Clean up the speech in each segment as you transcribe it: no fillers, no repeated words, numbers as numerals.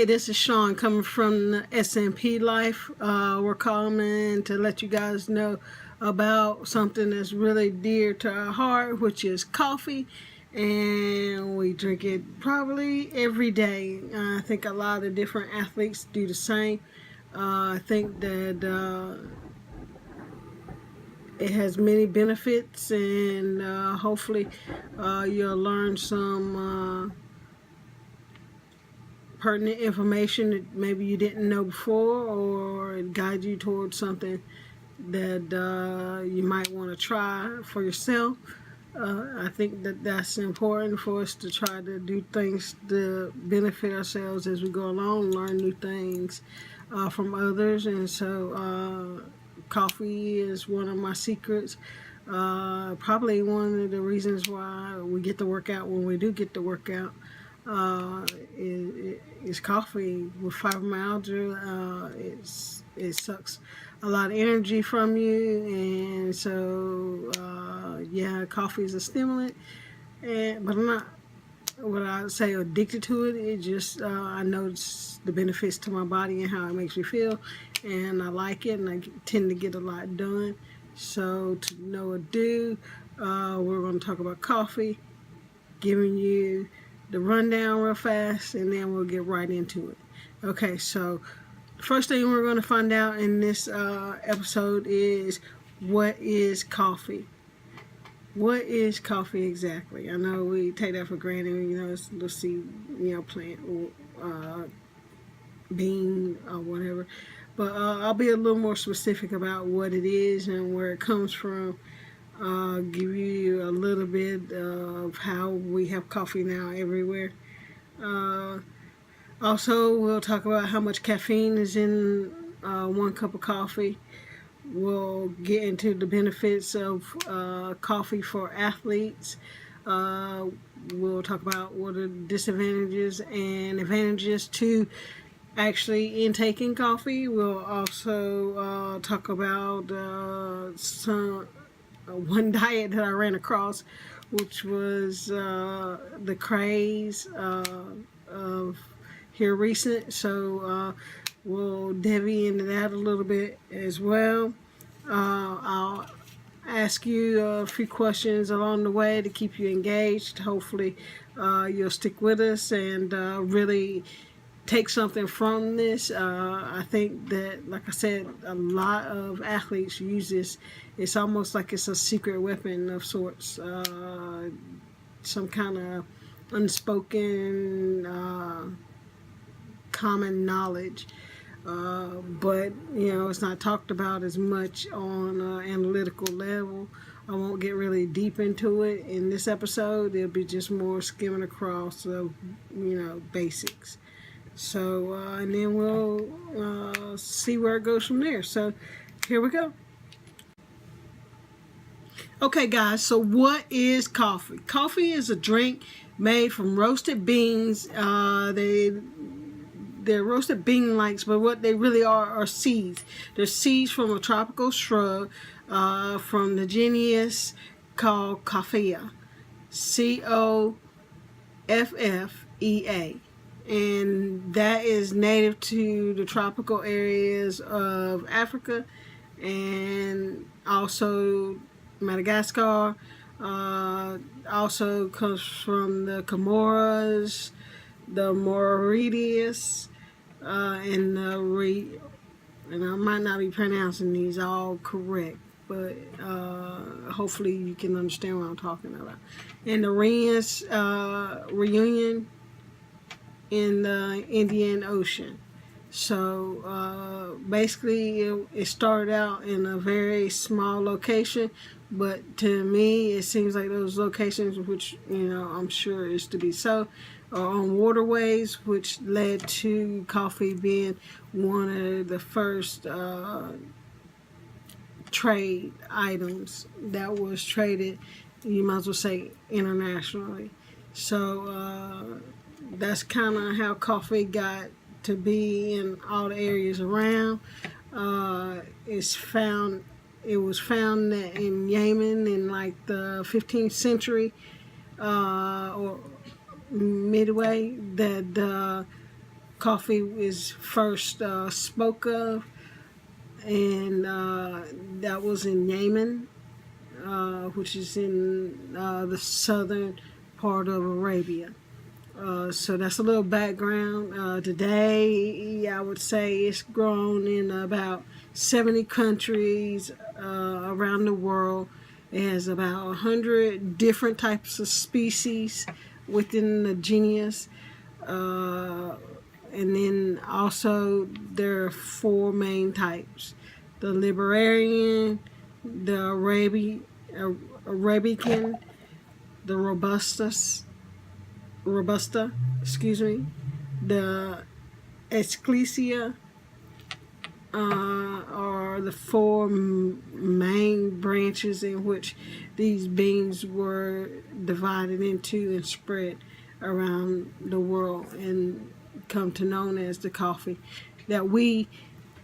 Hey, this is Sean coming from the SMP Life. We're calling to let you guys know about something that's really dear to our heart, which is coffee. And we drink it probably every day. I think a lot of different athletes do the same. I think that it has many benefits, and hopefully you'll learn some pertinent information that maybe you didn't know before, or it guide you towards something that you might want to try for yourself. I think that that's important for us to try to do things to benefit ourselves as we go along, learn new things from others. And so coffee is one of my secrets. Probably one of the reasons why we get to work out when we do get to work out. Is coffee. With fibromyalgia, it sucks a lot of energy from you, and so yeah, coffee is a stimulant. But I'm not what I would say addicted to it. It just I notice the benefits to my body and how it makes me feel, and I like it, and I tend to get a lot done. So to no ado, we're going to talk about coffee, giving you the rundown real fast, and then we'll get right into it. Okay, so first thing we're going to find out in this episode is, what is coffee? What is coffee exactly? I know we take that for granted, it's the seed, plant or bean or whatever, but I'll be a little more specific about what it is and where it comes from. Give you a little bit of how we have coffee now everywhere. Also, we'll talk about how much caffeine is in 1 cup of coffee. We'll get into the benefits of coffee for athletes. We'll talk about what are the disadvantages and advantages to actually intaking coffee. We'll also talk about one diet that I ran across, which was the craze of here recent. So we'll divvy into that a little bit as well. I'll ask you a few questions along the way to keep you engaged. Hopefully you'll stick with us and really take something from this. I think that, like I said, a lot of athletes use this. It's almost like it's a secret weapon of sorts, some kind of unspoken common knowledge, but it's not talked about as much on an analytical level. I won't get really deep into it in this episode. It'll be just more skimming across of basics. So and then we'll see where it goes from there. So here we go. Okay, guys, so what is coffee? Coffee is a drink made from roasted beans. They're roasted bean-likes, but what they really are seeds. They're seeds from a tropical shrub from the genus called Coffea, Coffea, and that is native to the tropical areas of Africa and also Madagascar. Also comes from the Comoros, the Mauritius, and I might not be pronouncing these all correct, but hopefully you can understand what I'm talking about. And the Reunion in the Indian Ocean. So basically it started out in a very small location, but to me it seems like those locations, which I'm sure is to be so, are on waterways, which led to coffee being one of the first trade items that was traded, you might as well say, internationally. So that's kind of how coffee got to be in all the areas around. It was found in Yemen in like the 15th century or midway, that coffee is first spoke of, and that was in Yemen, which is in the southern part of Arabia. So that's a little background. Today, I would say it's grown in about 70 countries around the world. It has about 100 different types of species within the genus. And then also there are 4 main types: the Liberian, the Arabican, the Robusta, the Elixir, are the 4 main branches in which these beans were divided into and spread around the world and come to known as the coffee that we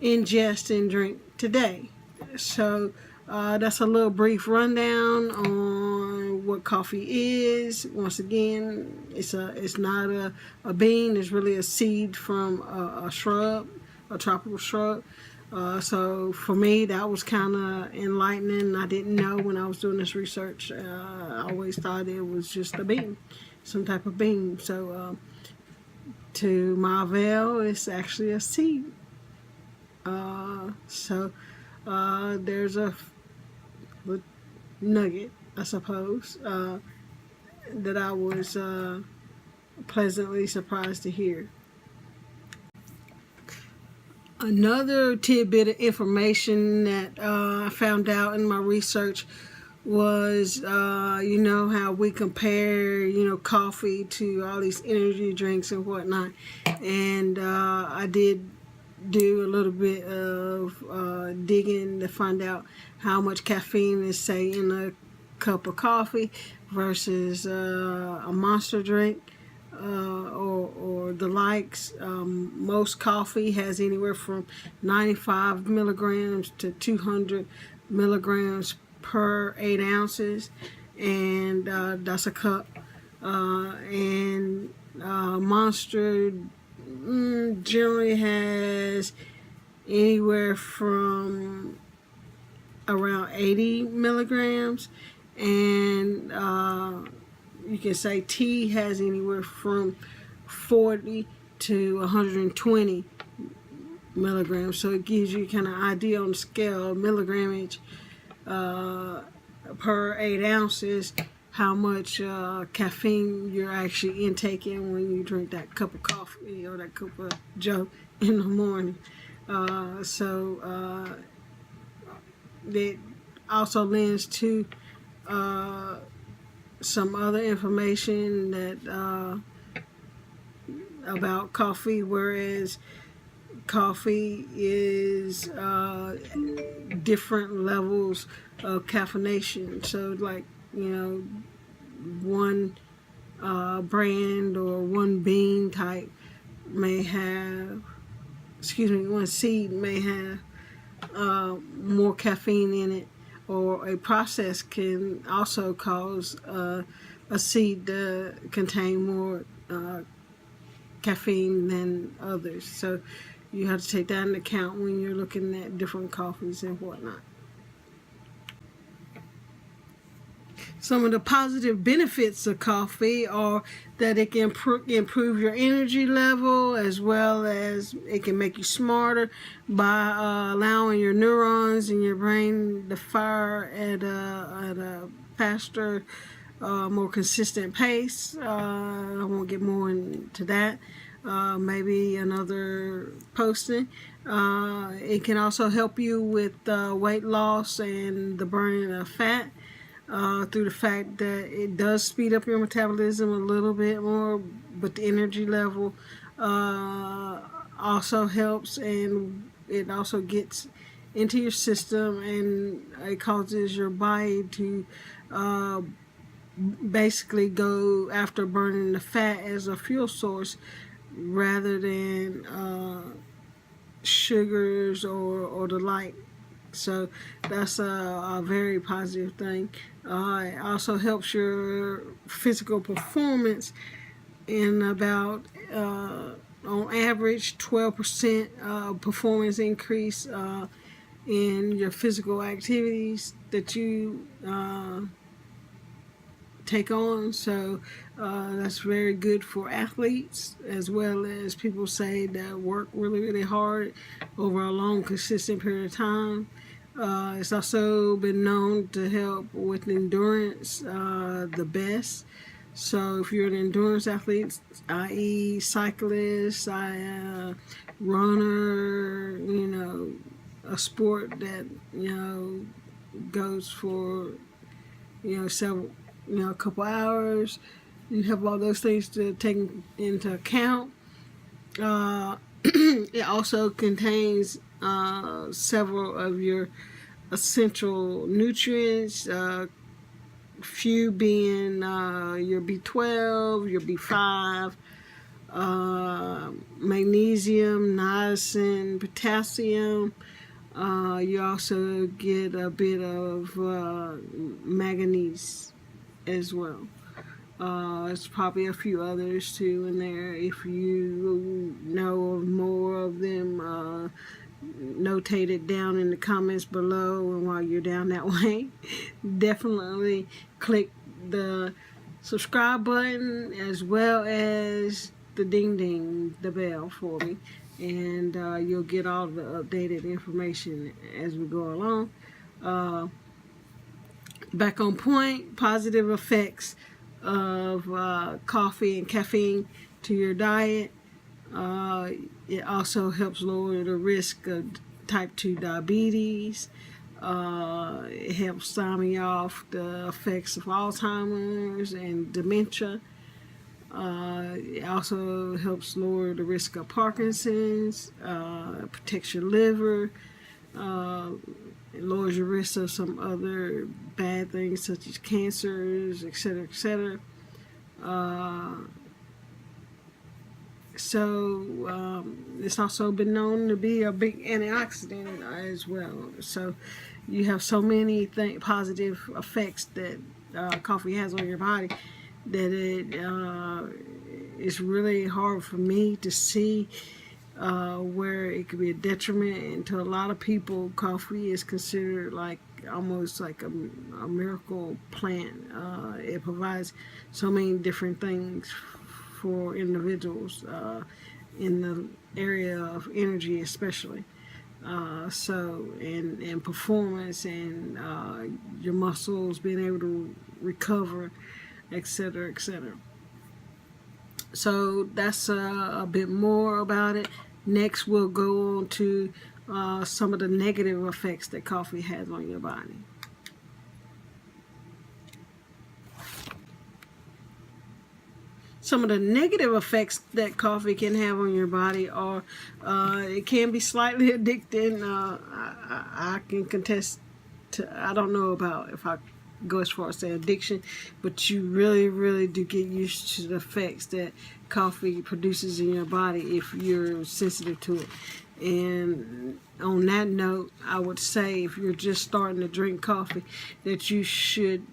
ingest and drink today. So that's a little brief rundown on what coffee is. Once again, it's not a bean. It's really a seed from a shrub, a tropical shrub. So for me, that was kind of enlightening. I didn't know when I was doing this research. I always thought it was just a bean, some type of bean. So to my avail, it's actually a seed. So there's a nugget, I suppose, that I was pleasantly surprised to hear. Another tidbit of information that I found out in my research was, you know, how we compare, you know, coffee to all these energy drinks and whatnot. And I did do a little bit of digging to find out how much caffeine is, say, in a cup of coffee versus a Monster drink or the likes. Most coffee has anywhere from 95 milligrams to 200 milligrams per 8 ounces, and that's a cup. And Monster generally has anywhere from around 80 milligrams, and you can say tea has anywhere from 40 to 120 milligrams. So it gives you kind of idea on the scale of milligrammage per 8 ounces how much caffeine you're actually intaking when you drink that cup of coffee or that cup of joe in the morning. So that also lends to some other information that about coffee, whereas coffee is different levels of caffeination. So like, you know, one brand or one bean type may have, one seed may have more caffeine in it, or a process can also cause a seed to contain more caffeine than others. So you have to take that into account when you're looking at different coffees and whatnot. Some of the positive benefits of coffee are that it can improve your energy level, as well as it can make you smarter by allowing your neurons in your brain to fire at a faster, more consistent pace. I won't get more into that. Maybe another posting. It can also help you with weight loss and the burning of fat. Through the fact that it does speed up your metabolism a little bit more, but the energy level also helps, and it also gets into your system, and it causes your body to basically go after burning the fat as a fuel source rather than sugars or the like. So that's a very positive thing. It also helps your physical performance in about on average 12% performance increase in your physical activities that you take on. So that's very good for athletes, as well as people say that work really hard over a long consistent period of time. It's also been known to help with endurance the best. So if you're an endurance athlete, i.e. cyclist, runner, a sport that, goes for, several, a couple hours, you have all those things to take into account. It also contains several of your essential nutrients, few being your B12, your B5, magnesium, niacin, potassium. You also get a bit of manganese as well. There's probably a few others too in there. If you know of more of them, notate it down in the comments below. And while you're down that way, definitely click the subscribe button as well as the the bell for me, and you'll get all the updated information as we go along. Back on point, positive effects of coffee and caffeine to your diet. It also helps lower the risk of type 2 diabetes. It helps stymie off the effects of Alzheimer's and dementia. It also helps lower the risk of Parkinson's, protects your liver, it lowers your risk of some other bad things such as cancers, etc., etc. So it's also been known to be a big antioxidant as well. So you have so many positive effects that coffee has on your body that it's really hard for me to see where it could be a detriment. And to a lot of people, coffee is considered like almost like a miracle plant. It provides so many different things for individuals in the area of energy, especially. And performance, and your muscles being able to recover, etc., etc. So that's a bit more about it. Next, we'll go on to some of the negative effects that coffee has on your body. Some of the negative effects that coffee can have on your body are it can be slightly addicting. I can contest to, I don't know about if I go as far as say addiction, but you really do get used to the effects that coffee produces in your body if you're sensitive to it. And on that note, I would say if you're just starting to drink coffee, that you should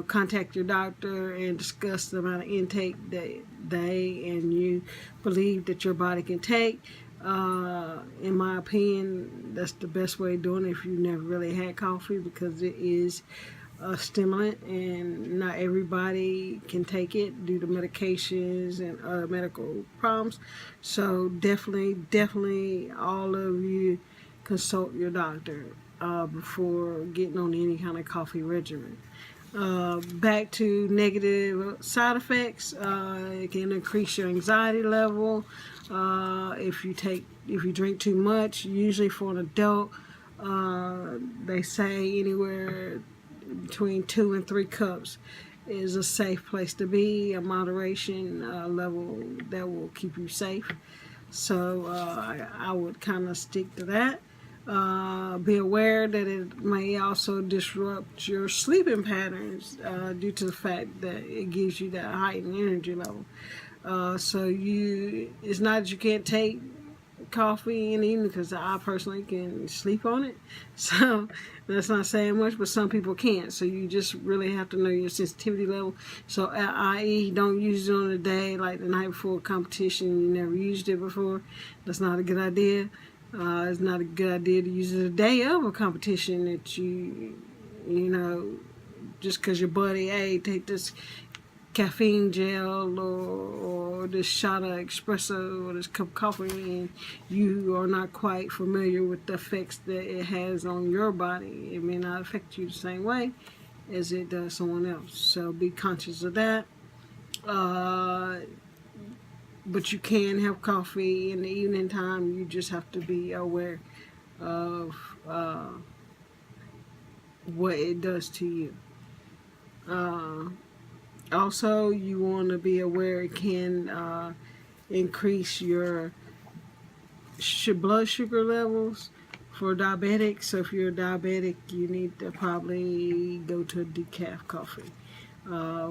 contact your doctor and discuss the amount of intake that they and you believe that your body can take. In my opinion, that's the best way of doing it if you've never really had coffee, because it is a stimulant and not everybody can take it due to medications and other medical problems. So definitely all of you consult your doctor before getting on any kind of coffee regimen. Back to negative side effects. It can increase your anxiety level if you drink too much. Usually for an adult, they say anywhere between 2 and 3 cups is a safe place to be, a moderation level that will keep you safe. So I would kind of stick to that. Be aware that it may also disrupt your sleeping patterns due to the fact that it gives you that heightened energy level. So it's not that you can't take drink coffee in the evening because I personally can sleep on it. So that's not saying much, but some people can't. So you just really have to know your sensitivity level. So i.e. don't use it on a day like the night before a competition. You never used it before. That's not a good idea. It's not a good idea to use it the day of a competition that you know, just because your buddy, hey, take this caffeine gel or this shot of espresso or this cup of coffee, and you are not quite familiar with the effects that it has on your body. It may not affect you the same way as it does someone else. So be conscious of that. But you can have coffee in the evening time. You just have to be aware of what it does to you. Also, you want to be aware it can increase your blood sugar levels for diabetics. So if you're a diabetic, you need to probably go to a decaf coffee,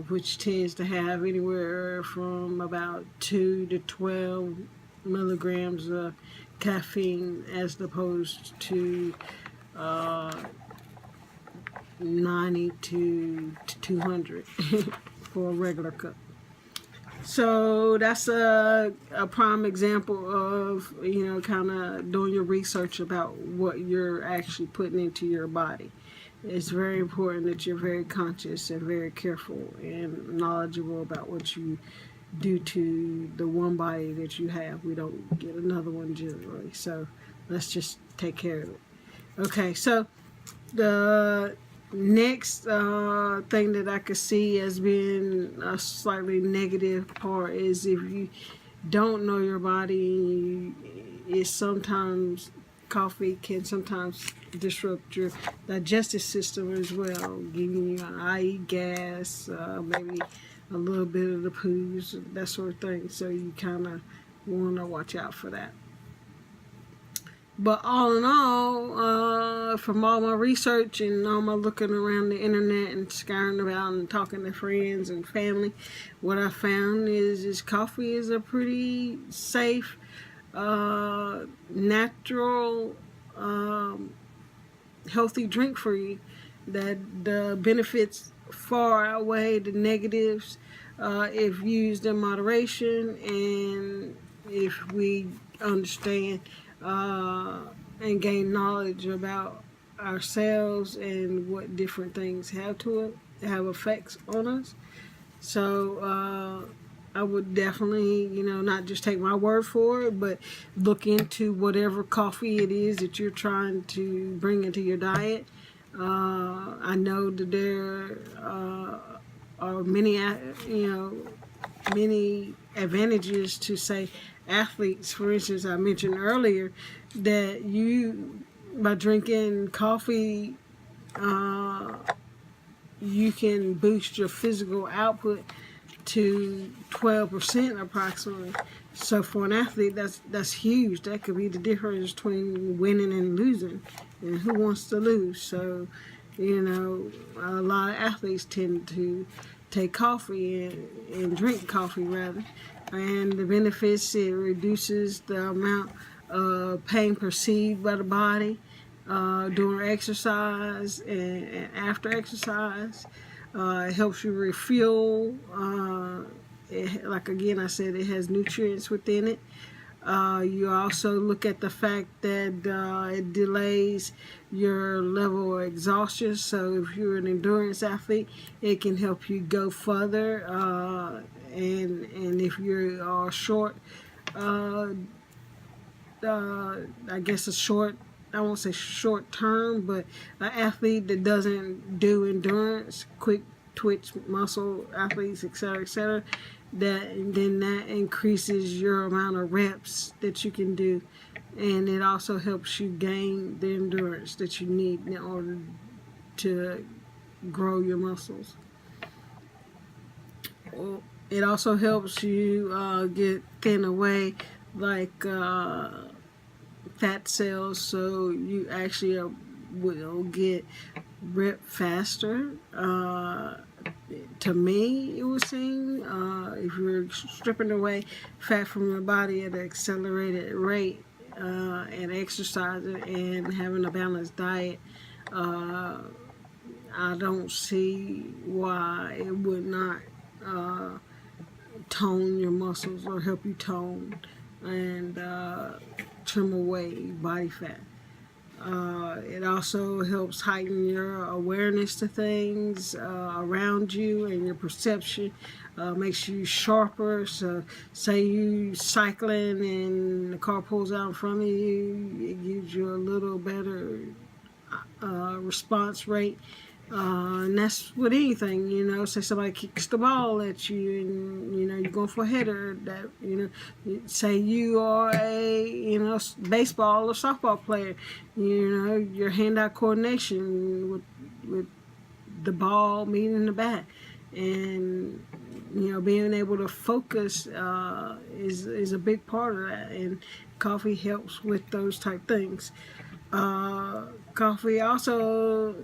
which tends to have anywhere from about 2 to 12 milligrams of caffeine as opposed to 90 to 200 for a regular cup. So that's a prime example of, you know, kind of doing your research about what you're actually putting into your body. It's very important that you're very conscious and very careful and knowledgeable about what you do to the one body that you have. We don't get another one generally, so let's just take care of it. Okay, so the next thing that I could see as being a slightly negative part is if you don't know your body, is sometimes coffee can sometimes disrupt your digestive system as well, giving you i.e. gas, maybe a little bit of the poos, that sort of thing. So you kind of want to watch out for that. But all in all, from all my research and all my looking around the internet and scouring about and talking to friends and family, what I found is coffee is a pretty safe, natural, healthy drink for you. That the benefits far outweigh the negatives if used in moderation and if we understand and gain knowledge about ourselves and what different things have effects on us. So I would definitely, you know, not just take my word for it, but look into whatever coffee it is that you're trying to bring into your diet. I know that there are many advantages to, say, athletes. For instance, I mentioned earlier that you, by drinking coffee, you can boost your physical output to 12% approximately. So for an athlete, that's huge. That could be the difference between winning and losing. And who wants to lose? So, you know, a lot of athletes tend to take coffee and drink coffee rather. And the benefits, it reduces the amount of pain perceived by the body during exercise and after exercise. It helps you refuel. Like again, I said, it has nutrients within it. You also look at the fact that it delays your level of exhaustion. So if you're an endurance athlete, it can help you go further. And if you are short, I guess I won't say short term, but an athlete that doesn't do endurance, quick twitch muscle athletes, etc., that increases your amount of reps that you can do, and it also helps you gain the endurance that you need in order to grow your muscles. It also helps you get thin away, like fat cells, so you actually will get rep faster. To me, it would seem if you're stripping away fat from your body at an accelerated rate, and exercising and having a balanced diet, I don't see why it would not tone your muscles or help you tone and trim away body fat. It also helps heighten your awareness to things around you and your perception. Makes you sharper. So, say you cycling and the car pulls out in front of you, it gives you a little better response rate. And that's with anything, say somebody kicks the ball at you and, you're going for a header that, say you are a, baseball or softball player, your hand-eye coordination with the ball meeting the bat and, being able to focus is a big part of that, and coffee helps with those type things. Coffee also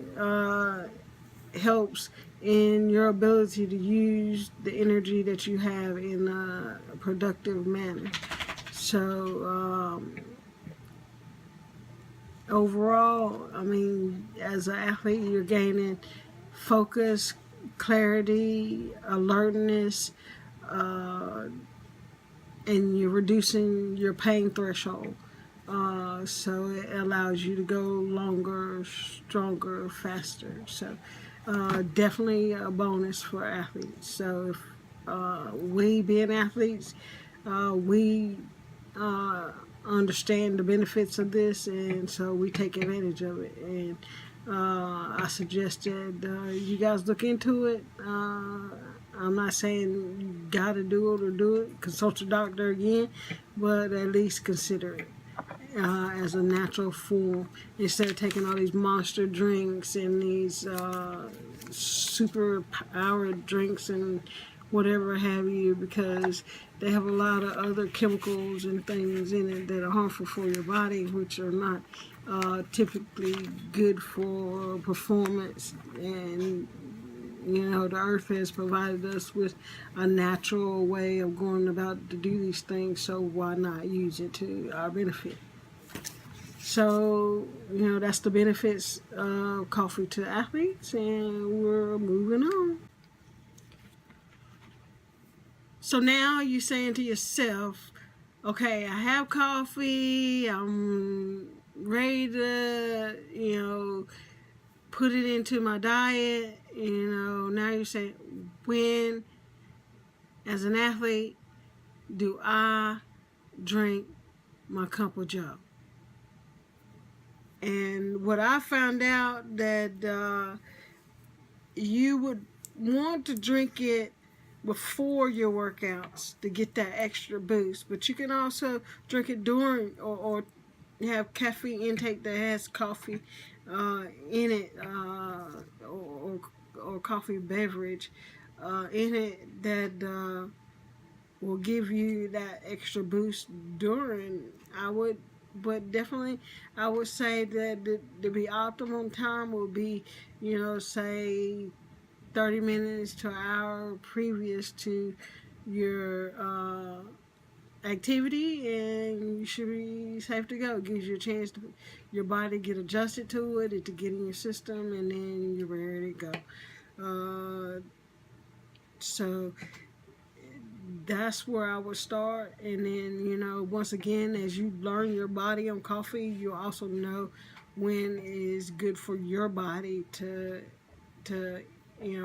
helps in your ability to use the energy that you have in a productive manner. So overall, I mean, as an athlete, you're gaining focus, clarity, alertness, and you're reducing your pain threshold. So it allows you to go longer, stronger, faster. So definitely a bonus for athletes. So if we being athletes, we understand the benefits of this, and so we take advantage of it. And I suggested you guys look into it. I'm not saying you gotta do it or do it. Consult your doctor again, but at least consider it as a natural form instead of taking all these monster drinks and these super powered drinks and whatever have you, because they have a lot of other chemicals and things in it that are harmful for your body, which are not typically good for performance. And the earth has provided us with a natural way of going about to do these things, so why not use it to our benefit? So, that's the benefits of coffee to athletes, and we're moving on. So now you're saying to yourself, okay, I have coffee, I'm ready to, put it into my diet, now you're saying, when, as an athlete, do I drink my cup of joe? And what I found out that you would want to drink it before your workouts to get that extra boost, but you can also drink it during or have caffeine intake that has coffee in it or coffee beverage in it that will give you that extra boost during. But definitely I would say that the optimum time will be, say 30 minutes to an hour previous to your activity, and you should be safe to go. It gives you a chance to your body get adjusted to it to get in your system, and then you're ready to go. So that's where I would start. And then, once again, as you learn your body on coffee, you also know when is good for your body to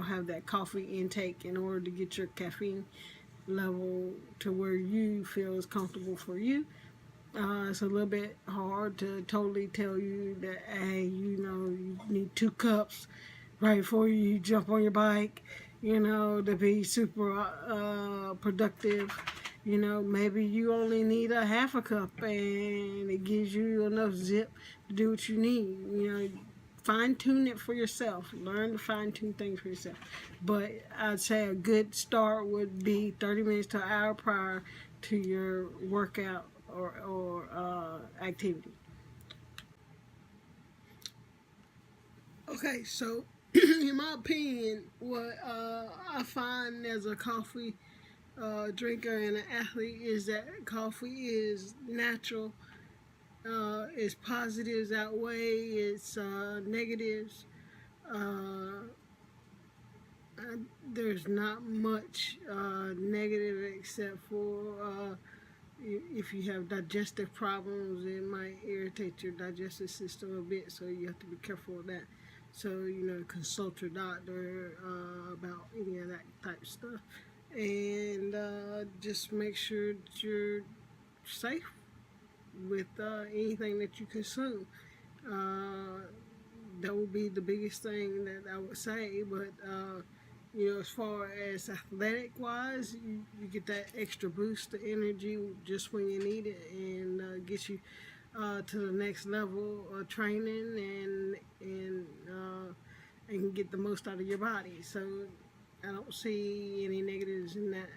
have that coffee intake in order to get your caffeine level to where you feel is comfortable for you. It's a little bit hard to totally tell you that, hey, you need 2 cups right before you jump on your bike, to be super productive. Maybe you only need a half a cup and it gives you enough zip to do what you need. Fine tune it for yourself. Learn to fine tune things for yourself. But I'd say a good start would be 30 minutes to an hour prior to your workout or activity. Okay, so in my opinion, what I find as a coffee drinker and an athlete is that coffee is natural its positives outweigh its negatives. Uh, there's not much negative except for if you have digestive problems, it might irritate your digestive system a bit, so you have to be careful of that. So, consult your doctor about any of that type of stuff. And just make sure that you're safe with anything that you consume. Uh, that would be the biggest thing that I would say. But as far as athletic wise, you get that extra boost of energy just when you need it, and gets you to the next level of training, and get the most out of your body. So I don't see any negatives in that.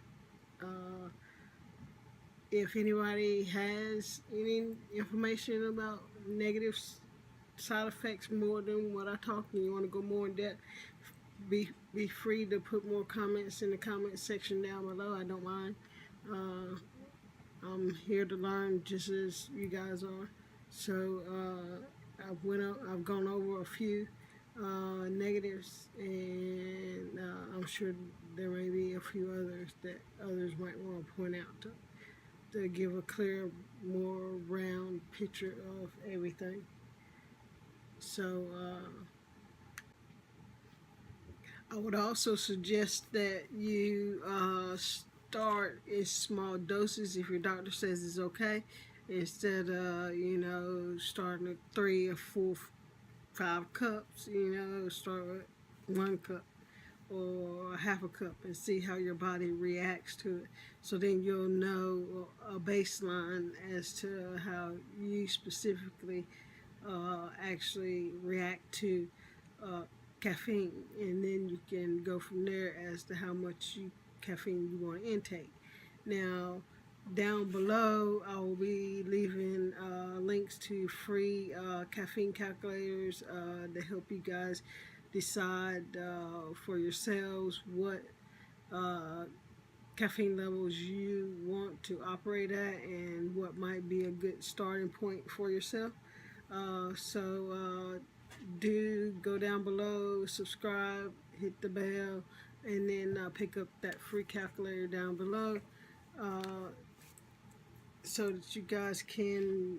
Uh, if anybody has any information about negative side effects more than what I talked, and you want to go more in depth, be free to put more comments in the comment section down below. I don't mind. Uh, I'm here to learn just as you guys are. So I've gone over a few negatives, and I'm sure there may be a few others that others might want to point out to give a clear, more round picture of everything. So I would also suggest that you start in small doses if your doctor says it's okay, instead of starting at 3 or 4, 5 cups. Start with 1 cup or half a cup and see how your body reacts to it. So then you'll know a baseline as to how you specifically actually react to caffeine, and then you can go from there as to how much caffeine you want to intake. Now, down below, I will be leaving links to free caffeine calculators to help you guys decide for yourselves what caffeine levels you want to operate at and what might be a good starting point for yourself. So do go down below, subscribe, hit the bell, and then pick up that free calculator down below, so that you guys can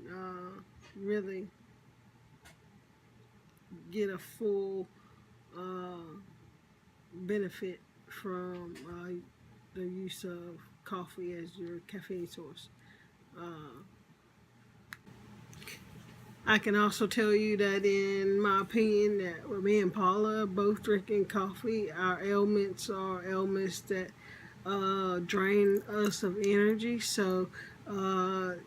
really get a full benefit from the use of coffee as your caffeine source. I can also tell you that, in my opinion, that with me and Paula both drinking coffee, our ailments are ailments that drain us of energy. So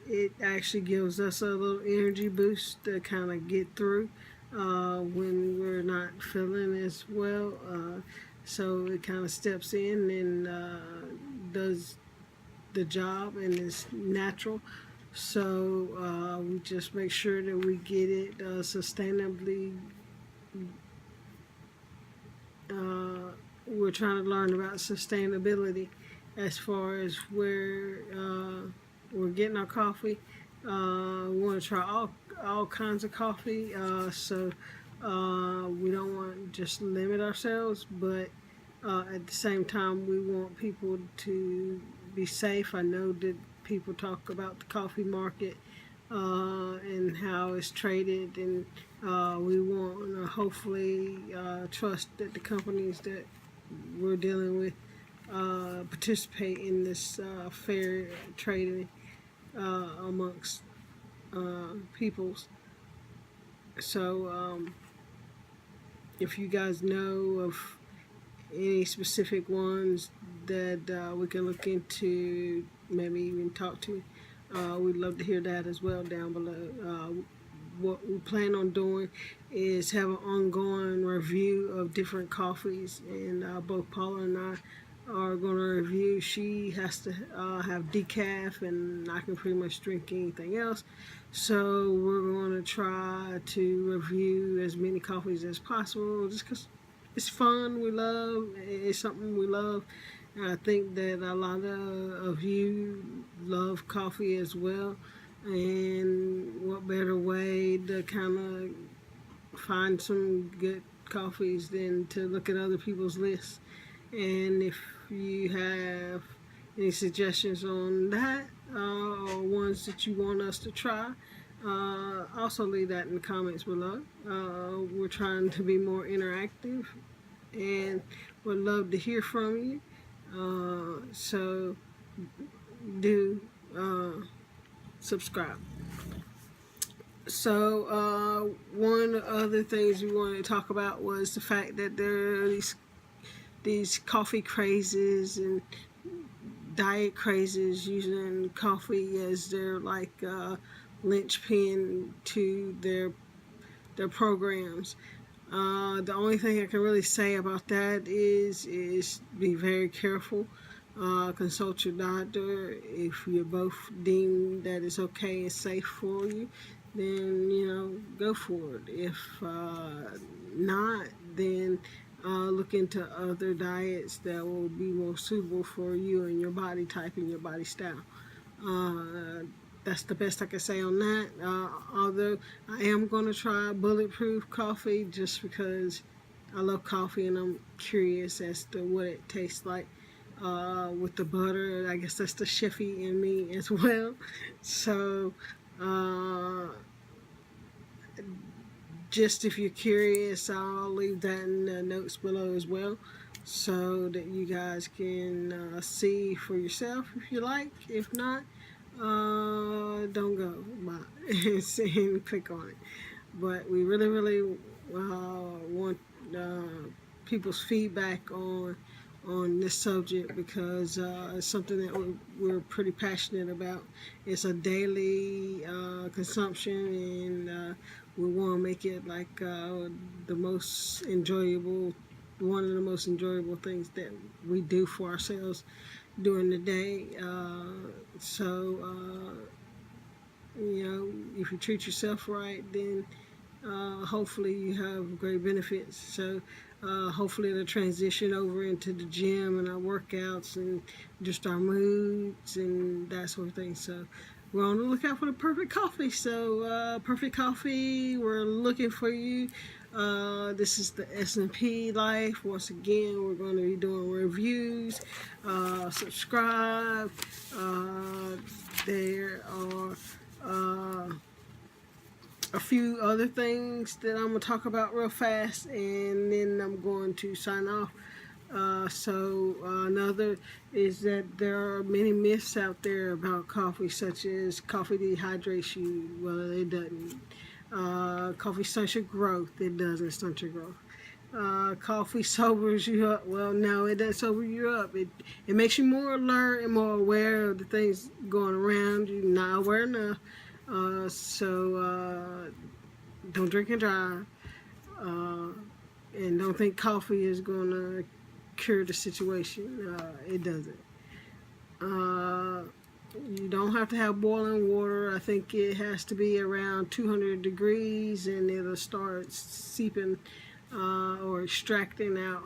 it actually gives us a little energy boost to kind of get through when we're not feeling as well. So it kind of steps in and does the job, and it's natural. So we just make sure that we get it sustainably. We're trying to learn about sustainability as far as where we're getting our coffee. We want to try all kinds of coffee, so we don't want to just limit ourselves, but at the same time we want people to be safe. I know that people talk about the coffee market and how it's traded, and we want to hopefully trust that the companies that we're dealing with participate in this fair trading amongst peoples. So if you guys know of any specific ones that we can look into, maybe even talk to, we'd love to hear that as well down below. What we plan on doing is have an ongoing review of different coffees, and both Paula and I are going to review. She has to have decaf, and I can pretty much drink anything else. So we're going to try to review as many coffees as possible, just because it's fun. It's something we love. And I think that a lot of you love coffee as well. And what better way to kind of find some good coffees than to look at other people's lists. And if you have any suggestions on that, or ones that you want us to try, also leave that in the comments below. We're trying to be more interactive and would love to hear from you. So do subscribe. So one of the other things we wanted to talk about was the fact that there are these coffee crazes and diet crazes using coffee as their like linchpin to their programs. The only thing I can really say about that is be very careful. Consult your doctor. If you both deem that it's okay and safe for you, then go for it. If not, then look into other diets that will be more suitable for you and your body type and your body style. That's the best I can say on that. Although I am going to try Bulletproof Coffee just because I love coffee and I'm curious as to what it tastes like with the butter. I guess that's the chefy in me as well. So just if you're curious, I'll leave that in the notes below as well, so that you guys can see for yourself if you like. If not, don't go and click on it. But we really want people's feedback on this subject, because it's something that we're pretty passionate about. It's a daily consumption, and we want to make it like the most enjoyable, one of the most enjoyable things that we do for ourselves during the day. If you treat yourself right, then hopefully you have great benefits. So hopefully it'll transition over into the gym and our workouts and just our moods and that sort of thing. So we're on the lookout for the perfect coffee. So perfect coffee, we're looking for you. This is the S&P life. Once again, we're going to be doing reviews. Subscribe. There are a few other things that I'm going to talk about real fast, and then I'm going to sign off. Another is that there are many myths out there about coffee, such as coffee dehydrates you. Well, it doesn't. Coffee stunts your growth. It doesn't stunt your growth. Coffee sobers you up. Well, no, it doesn't sober you up. It makes you more alert and more aware of the things going around you. Not aware enough. Don't drink and drive. And don't think coffee is going to cure the situation. It doesn't. You don't have to have boiling water. I think it has to be around 200 degrees, and it'll start seeping or extracting out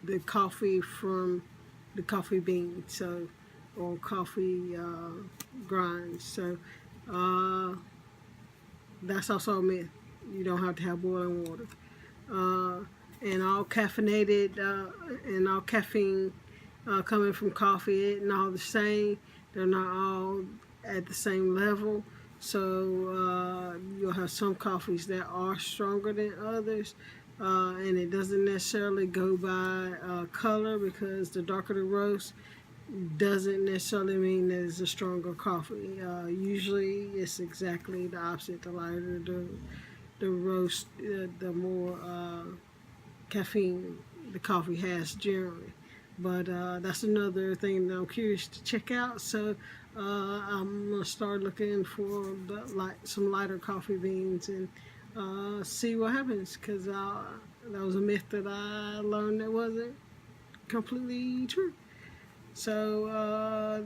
the coffee from the coffee bean, or coffee grinds. So that's also a myth. You don't have to have boiling water. And all caffeinated and all caffeine coming from coffee isn't all the same. They're not all at the same level. So you'll have some coffees that are stronger than others. And it doesn't necessarily go by color, because the darker the roast doesn't necessarily mean that it's a stronger coffee. Usually it's exactly the opposite. The lighter the roast, the more caffeine the coffee has generally. But that's another thing that I'm curious to check out. So I'm going to start looking for some lighter coffee beans and see what happens, because that was a myth that I learned that wasn't completely true. So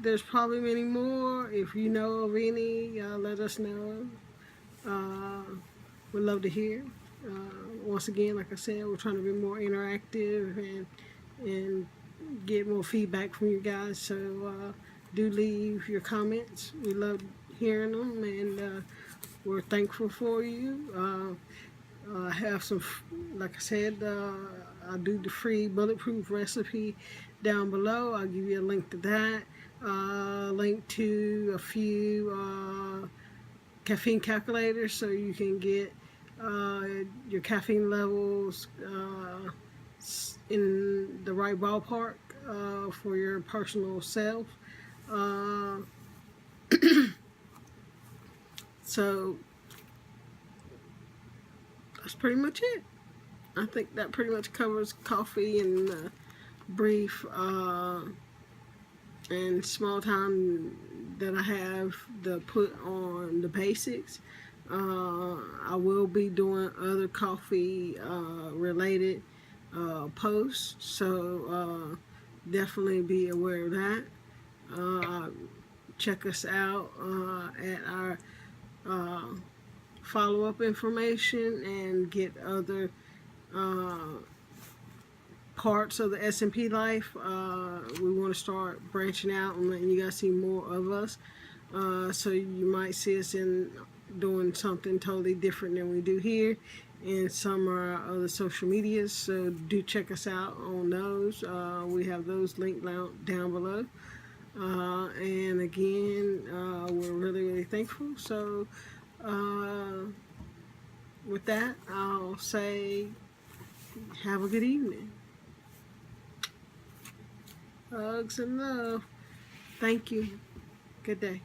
there's probably many more. If you know of any, let us know. We'd love to hear. Once again, like I said, we're trying to be more interactive and get more feedback from you guys. So do leave your comments. We love hearing them, and we're thankful for you. I have some, like I said, I'll do the free bulletproof recipe down below. I'll give you a link to that. Link to a few caffeine calculators so you can get your caffeine levels in the right ballpark for your personal self. Uh, so that's pretty much it. I think that pretty much covers coffee in brief and small time that I have to put on the basics. I will be doing other coffee related posts, so definitely be aware of that. Check us out at our follow-up information and get other parts of the S&P life. We want to start branching out and letting you guys see more of us. So you might see us in doing something totally different than we do here in some of our other social medias. So do check us out on those. We have those linked down below. And again, we're really thankful. So with that, I'll say have a good evening. Hugs and love. Thank you. Good day.